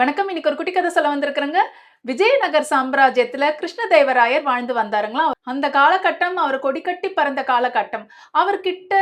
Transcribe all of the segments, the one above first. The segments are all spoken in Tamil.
வணக்கம். இன்னைக்கு ஒரு குட்டி கதை சொல்ல வந்திருக்கிறேங்க. விஜயநகர் சாம்ராஜ்யத்துல கிருஷ்ணதேவராயர் வாழ்ந்து வந்தாருங்களா. அந்த காலகட்டம் அவர் கொடி கட்டி பறந்த காலகட்டம். அவர்கிட்ட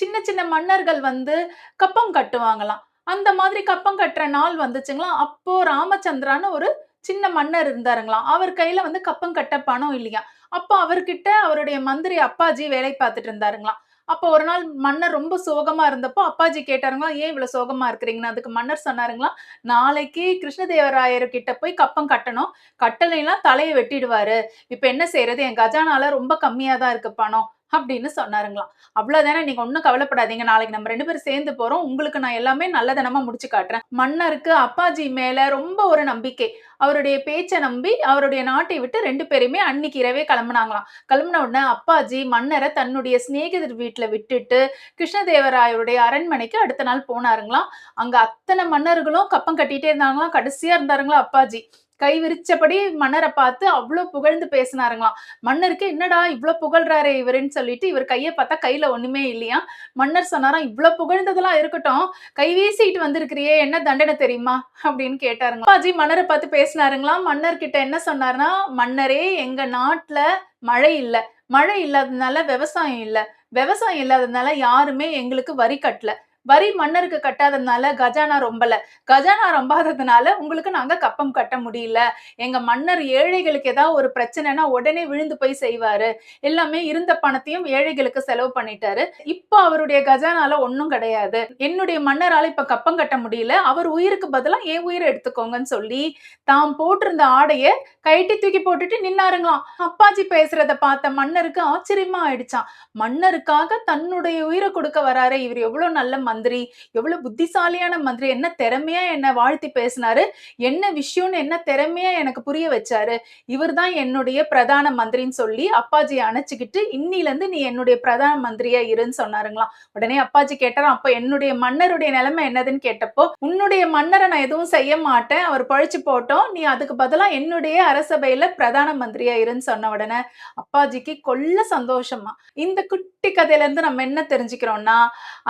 சின்ன சின்ன மன்னர்கள் வந்து கப்பம் கட்டுவாங்களாம். அந்த மாதிரி கப்பம் கட்டுற நாள் வந்துச்சுங்களா. அப்போ ராமச்சந்திரான்னு ஒரு சின்ன மன்னர் இருந்தாருங்களாம். அவர் கையில வந்து கப்பம் கட்ட பணம் இல்லையாம். அப்போ அவர்கிட்ட அவருடைய மந்திரி அப்பாஜி வேலை பார்த்துட்டு இருந்தாருங்களாம். அப்போ ஒரு நாள் மன்னர் ரொம்ப சோகமா இருந்தப்போ அப்பாஜி கேட்டாருங்களாம், ஏன் இவ்வளவு சோகமா இருக்கிறீங்கன்னு. அதுக்கு மன்னர் சொன்னாருங்களாம், நாளைக்கு கிருஷ்ணதேவராயர் கிட்ட போய் கப்பம் கட்டணும். கட்டலைன்னா தலைய வெட்டிடுவாரு. இப்ப என்ன செய்யறது? என் கஜானால ரொம்ப கம்மியா தான் இருக்கு பணம். அப்படின்னு சொன்னாருங்களாம். அவ்வளவுதானே, நீங்க ஒண்ணும் கவலைப்படாதீங்க. நாளைக்கு நம்ம 2 பேரும் சேர்ந்து போறோம். உங்களுக்கு நான் எல்லாமே நல்லதனமா முடிச்சு காட்டுறேன். மன்னருக்கு அப்பாஜி மேல ரொம்ப ஒரு நம்பிக்கை. அவருடைய பேச்ச நம்பி அவருடைய நாட்டை விட்டு 2 பேருமே அன்னைக்கு இரவே கிளம்புனாங்களாம். கிளம்புன உடனே அப்பாஜி மன்னர தன்னுடைய சிநேகிதர் வீட்டுல விட்டுட்டு கிருஷ்ணதேவராயருடைய அரண்மனைக்கு அடுத்த நாள் போனாருங்களாம். அங்க அத்தனை மன்னர்களும் கப்பம் கட்டிட்டே இருந்தாங்களாம். கடைசியா இருந்தாருங்களா அப்பாஜி. கை விரிச்சபடி மன்னரை பார்த்து அவ்வளவு புகழ்ந்து பேசினாருங்களாம். மன்னருக்கு என்னடா இவ்வளவு புகழ்றாரே இவருன்னு சொல்லிட்டு இவர் கையை பார்த்தா கையில ஒண்ணுமே இல்லையா. மன்னர் சொன்னாராம், இவ்வளவு புகழ்ந்ததெல்லாம் இருக்கட்டும், கை வீசிட்டு வந்திருக்கிறியே, என்ன தண்டனை தெரியுமா அப்படின்னு கேட்டாருங்களா. அப்பாஜி மன்னரை பார்த்து பேசினாருங்களாம். மன்னர் கிட்ட என்ன சொன்னாருன்னா, மன்னரே, எங்க நாட்டுல மழை இல்ல. மழை இல்லாததுனால விவசாயம் இல்ல. விவசாயம் இல்லாததுனால யாருமே எங்களுக்கு வரி கட்டல. வரி மன்னருக்கு கட்டாததுனால கஜானா ரொம்பல. கஜானா ரொம்பாததுனால உங்களுக்கு நாங்க கப்பம் கட்ட முடியல. எங்க மன்னர் ஏழைகளுக்கு ஏதாவது ஒரு பிரச்சனைனா உடனே விழுந்து போய் செய்வாரு. எல்லாமே இருந்த பணத்தையும் ஏழைகளுக்கு செலவு பண்ணிட்டாரு. இப்போ அவருடைய கஜானால ஒண்ணும் கிடையாது. என்னுடைய மன்னரால இப்ப கப்பம் கட்ட முடியல. அவர் உயிருக்கு பதிலா என் உயிரை எடுத்துக்கோங்கன்னு சொல்லி தாம் போட்டிருந்த ஆடைய கழட்டி தூக்கி போட்டுட்டு நின்னாருங்களாம். அப்பாஜி பேசுறத பார்த்த மன்னருக்கு ஆச்சரியமா ஆயிடுச்சாம். மன்னருக்காக தன்னுடைய உயிரை கொடுக்க வராரு. இவர் எவ்வளவு நல்ல மந்திரி, எவ்வளவு புத்திசாலியான மந்திரி, என்ன திறமையா என்ன வாழ்த்தி பேசினாரு, என்ன விஷயம்னு என்ன திறமையா எனக்கு புரிய வச்சாரு. இவர்தான் என்னுடைய பிரதான மந்திரின்னு சொல்லி அப்பாஜி அணைச்சுக்கிட்டு, இன்னில இருந்து நீ என்னுடைய பிரதான மந்திரியா இருன்னு சொன்னாருங்களாம். உடனே அப்பாஜி கேட்டாராம், அப்ப என்னுடைய மன்னருடைய நிலைமை என்னதுன்னு கேட்டப்போ, உன்னுடைய மன்னரை நான் எதுவும் செய்ய மாட்டேன், அவர் பழிச்சு போட்டோம், நீ அதுக்கு பதிலா என்னுடைய அரசபையில பிரதான மந்திரியா இருன்னு சொன்ன உடனே அப்பாஜிக்கு கொள்ள சந்தோஷமா. இந்த குட்டி கதையில இருந்து நம்ம என்ன தெரிஞ்சுக்கிறோம்னா,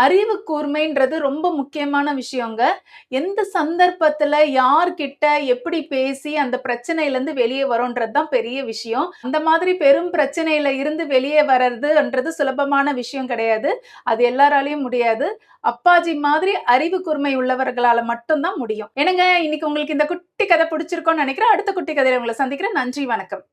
அறிவு கூர்மைன்றது ரொம்ப முக்கியமான விஷயங்க. எந்த சந்தர்ப்பத்துல யார்கிட்ட எப்படி பேசி அந்த பிரச்சனையில இருந்து வெளியே வரோன்றது தான் பெரிய விஷயம். அந்த மாதிரி பெரும் பிரச்சனையில இருந்து வெளியே வர்றதுன்றது சுலபமான விஷயம் கிடையாது. அது எல்லாராலையும் முடியாது. அப்பாஜி மாதிரி அறிவு கூர்மை உள்ளவர்களால மட்டும்தான் முடியும். என்னங்க, இன்னைக்கு உங்களுக்கு இந்த குட்டி கதை பிடிச்சிருக்கும்னு நினைக்கிறேன். அடுத்த குட்டி கதையில உங்களை சந்திக்கிறேன். நன்றி, வணக்கம்.